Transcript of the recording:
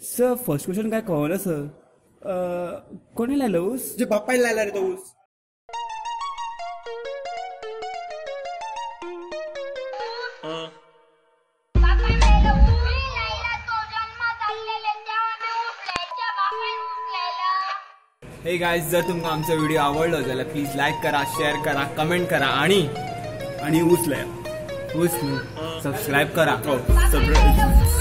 Sir first question काय कळलं sir. कोणी लायलं ऊस? तुझ्या बाप्पाला लायला रे तो ऊस. हे गाइस, जर तुमका आमचा व्हिडिओ आवडलो जाल्यार प्लीज लाईक करा, शेअर करा, कमेंट करा आणि ऊस लाया. सबस्क्राईब करा. सबस्क्राईब.